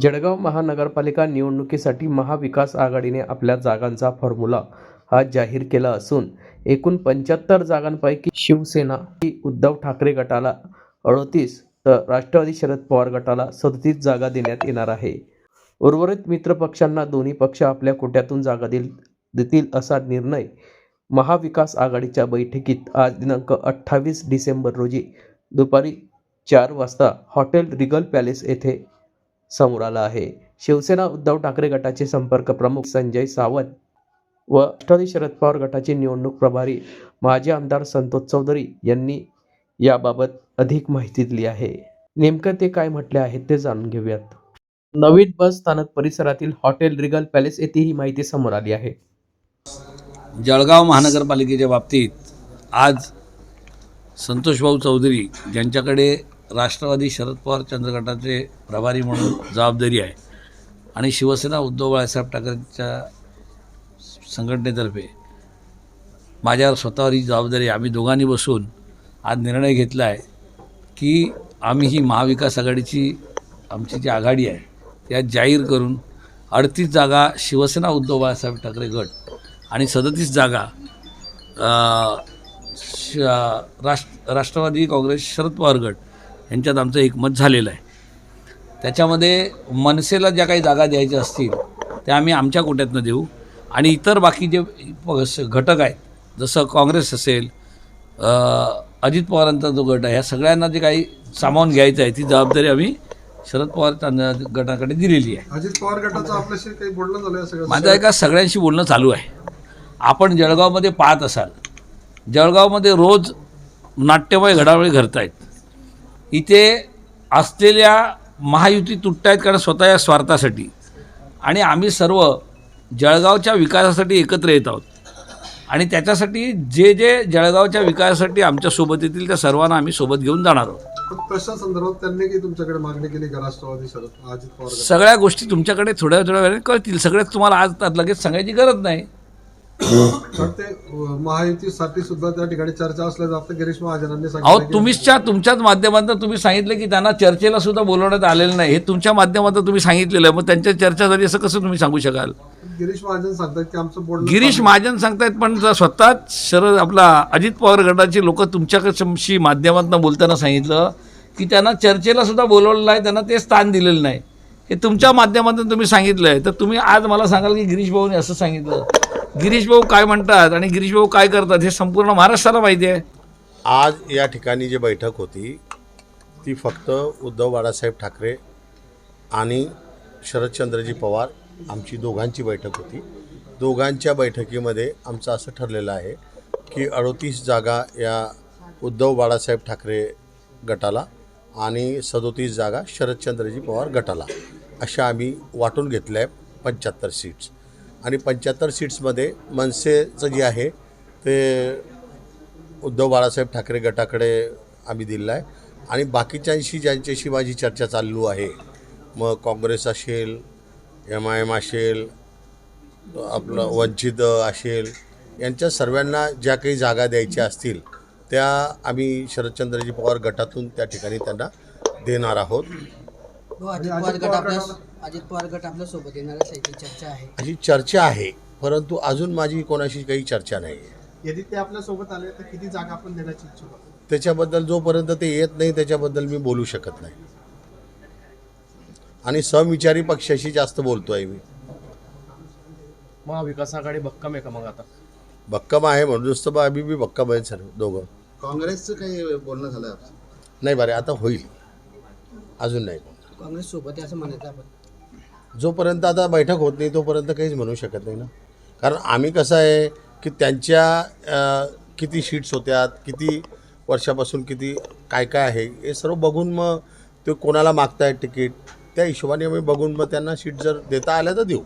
जळगाव महानगरपालिका निवडणुकीसाठी महाविकास आघाडीने आपल्या जागांचा फॉर्म्युला हा जाहीर केला असून एकूण 75 जागांपैकी शिवसेना ही उद्धव ठाकरे गटाला 38 तर राष्ट्रवादी शरद पवार गटाला 37 जागा देण्यात येणार आहे। उर्वरित मित्रपक्षांना दोन्ही पक्ष आपल्या कोट्यातून जागा देतील असा निर्णय महाविकास आघाडीच्या बैठकीत आज दिनांक 28 डिसेंबर रोजी दुपारी 4 वाजता हॉटेल रिगल पॅलेस येथे समोर आला आहे। शिवसेना उद्धव ठाकरे गटाचे संपर्क प्रमुख संजय सावंत व राष्ट्रवादी शरद पवार गटाचे निवडणूक प्रभारी माजी आमदार संतोष चौधरी यांनी याबाबत अधिक माहिती दिली आहे। नेमकं ते काय म्हटले आहे ते जाणून घेऊयात। नवीन बस स्थानक परिसरातील हॉटेल रिगल पॅलेस येथे ही माहिती समोर आली आहे। जळगाव महानगरपालिकेच्या बाबतीत आज संतोषभाऊ चौधरी ज्यांच्याकडे राष्ट्रवादी शरद पवार चंद्र गटाचे प्रभारी म्हणून जबाबदारी आहे आणि शिवसेना उद्धव बाळासाहेब ठाकरेंच्या संघटनेतर्फे माझ्यावर स्वतःवर ही जबाबदारी आम्ही दोघांनी बसून आज निर्णय घेतला आहे की आम्ही ही महाविकास आघाडीची आमची जी आघाडी आहे त्यात जाहीर करून 38 जागा शिवसेना उद्धव बाळासाहेब ठाकरे गट आणि 37 जागा राष्ट्रवादी काँग्रेस शरद पवार गट यांच्यात आमचं एकमत झालेलं आहे। त्याच्यामध्ये मनसेला ज्या काही जागा द्यायच्या असतील त्या आम्ही आमच्या कोट्यातनं देऊ आणि इतर बाकी जे घटक आहेत जसं काँग्रेस असेल अजित पवारांचा जो गट आहे ह्या सगळ्यांना जे काही सामावून घ्यायचं आहे ती जबाबदारी आम्ही शरद पवार गटाकडे दिलेली आहे। अजित पवार गटाचं आपल्याशी काही बोलणं झालं सगळं? माझं एका सगळ्यांशी बोलणं चालू आहे। आपण जळगावमध्ये पाहत असाल जळगावमध्ये रोज नाट्यमय घडामोडी घडत आहेत। इथे असलेल्या महायुती तुटत आहेत कारण स्वतः या स्वार्थासाठी आणि आम्ही सर्व जळगावच्या विकासासाठी एकत्र येत आहोत आणि त्याच्यासाठी जे जे जळगावच्या विकासासाठी आमच्यासोबत येतील त्या सर्वांना आम्ही सोबत घेऊन जाणार आहोत। तशा संदर्भात त्यांनी की तुमच्याकडे मागणी केली का राष्ट्रवादी शरद अजित पवार? सगळ्या गोष्टी तुमच्याकडे थोड्या वेळाने कळतील। सगळ्याच तुम्हाला आज लगेच सांगायची गरज नाही। ते महायुतीसाठी सुद्धा त्या ठिकाणी चर्चा असल्याचं आपल्या गिरीश महाजनांनी अहो तुमच्याच माध्यमातून तुम्ही सांगितलं की त्यांना चर्चेला सुद्धा बोलवण्यात आलेलं नाही। हे तुमच्या माध्यमातून तुम्ही सांगितलेलं आहे, मग त्यांच्या चर्चा झाली असं कसं तुम्ही सांगू शकाल? गिरीश महाजन सांगतात की आमचं बोलणं गिरीश महाजन सांगतायत पण स्वतःच आपला अजित पवार गटाचे लोक तुमच्याशी माध्यमातून बोलताना सांगितलं की त्यांना चर्चेला सुद्धा बोलवलेलं नाही, त्यांना ते स्थान दिलेलं नाही। हे तुमच्या माध्यमातून तुम्ही सांगितलं आहे तर तुम्ही आज मला सांगाल की गिरीश भाऊने असं सांगितलं। गिरीश भाऊ काय म्हणतात आणि गिरीश भाऊ काय करतात हे संपूर्ण महाराष्ट्राला माहिती आहे। आज या ठिकाणी जी बैठक होती ती फक्त उद्धव बाळासाहेब ठाकरे आणि शरदचंद्रजी पवार आमची दोघांची बैठक होती। दोघांच्या बैठकीमध्ये आमचं असं ठरलेलं आहे की 38 जागा या उद्धव बाळासाहेब ठाकरे गटाला आणि 37 जागा शरदचंद्रजी पवार गटाला अशा आम्ही वाटून घेतल्या आहे 75 सीट्स आणि 75 सीट्समध्ये मनसेचं जे आहे ते उद्धव बाळासाहेब ठाकरे गटाकडे आम्ही दिलं आहे आणि बाकीच्यांशी ज्यांच्याशी माझी चर्चा चालू आहे मग काँग्रेस असेल MIM असेल आपलं वंचित असेल यांच्या सर्वांना ज्या काही जागा द्यायच्या असतील त्या आम्ही शरदचंद्रजी पवार गटातून त्या ठिकाणी त्यांना देणार आहोत। अजित पवार गट आपल्या सोबत येणार असल्याची चर्चा आहे। अशी चर्चा आहे परंतु अजून माझी कोणाशी काही चर्चा नाही आहे। यदि ते आपल्या सोबत आले तर किती जागा आपण देण्याची इच्छुक आहोत? त्याच्याबद्दल जोपर्यंत ते येत नाही त्याच्याबद्दल मी बोलू शकत नाही आणि समविचारी पक्षाशी जास्त बोलतोय मी। महाविकास आघाडी भक्कम आहे का मग आता? भक्कम आहे म्हणून नुसतं आम्ही बी भक्कम आहे सर दोघं। काँग्रेसचं काही बोलणं झालं आपलं? नाही बरे आता होईल, अजून नाही। काँग्रेस सोबत आहे असं म्हणायचं आपण? जोपर्यंत आता बैठक होत नाही तोपर्यंत काहीच म्हणू शकत नाही ना, कारण आम्ही कसं आहे की त्यांच्या किती शीट्स होत्यात, किती वर्षापासून किती काय काय आहे हे सर्व बघून मग ते कोणाला मागतायत तिकीट त्या हिशोबाने आम्ही बघून मग त्यांना सीट जर देता आल्या तर देऊ।